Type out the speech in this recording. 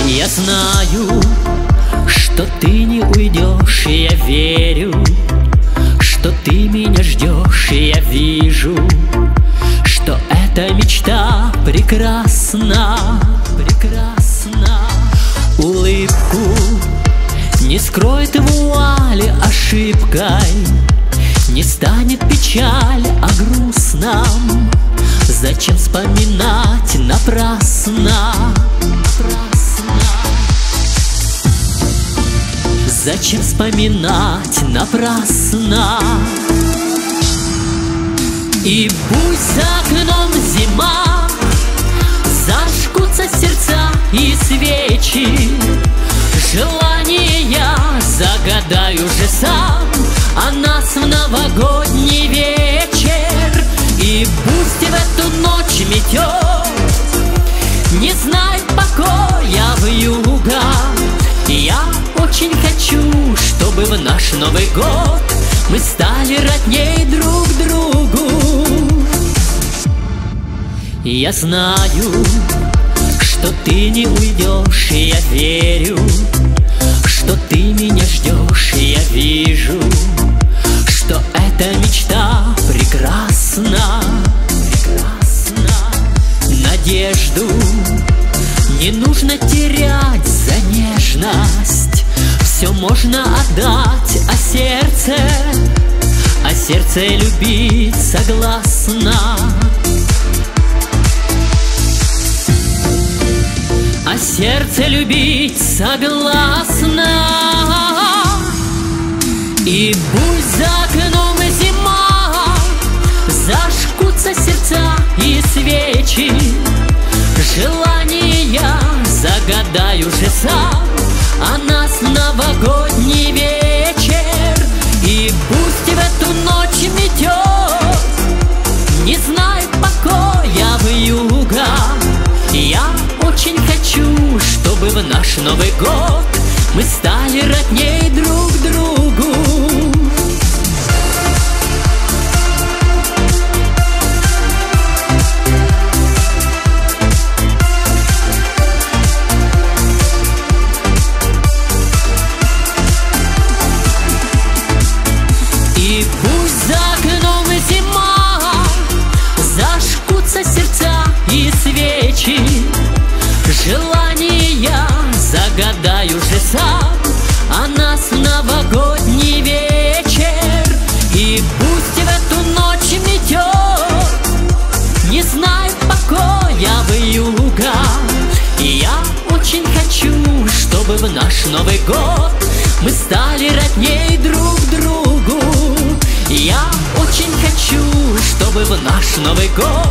Я знаю, что ты не уйдешь, и я верю, что ты меня ждешь, и я вижу, что эта мечта прекрасна, прекрасна. Улыбку не скроет вуали ошибкой, не станет печаль о грустном. Зачем вспоминать напрасно, напрасно? Зачем вспоминать напрасно? И пусть за окном зима, зажгутся сердца и свечи, желание я загадаю же сам о нас в новогодний вечер. И пусть в эту ночь метет не знает покоя вьюга, я очень хочу, чтобы в наш Новый год мы стали родней друг другу. Я знаю, что ты не уйдешь, и я верю, что ты меня ждешь, и я вижу, что эта мечта прекрасна, прекрасна. Надежду не нужно терять за нежность, все можно отдать, а сердце любить согласно. А сердце любить согласно. И пусть за окном зима, зажгутся сердца и свечи, желание я загадаю же сам о нас в новогодний вечер. И пусть в эту ночь метет не знает покоя вьюга, я очень хочу, чтобы в наш Новый год мы стали родней друг другу. И пусть за окном зима, зажгутся сердца и свечи, желание я загадаю же сам о нас в новогодний вечер. И пусть в эту ночь метет не знает покоя вьюга, я очень хочу, чтобы в наш Новый год мы стали родней друг другу. Я очень хочу, чтобы в наш Новый год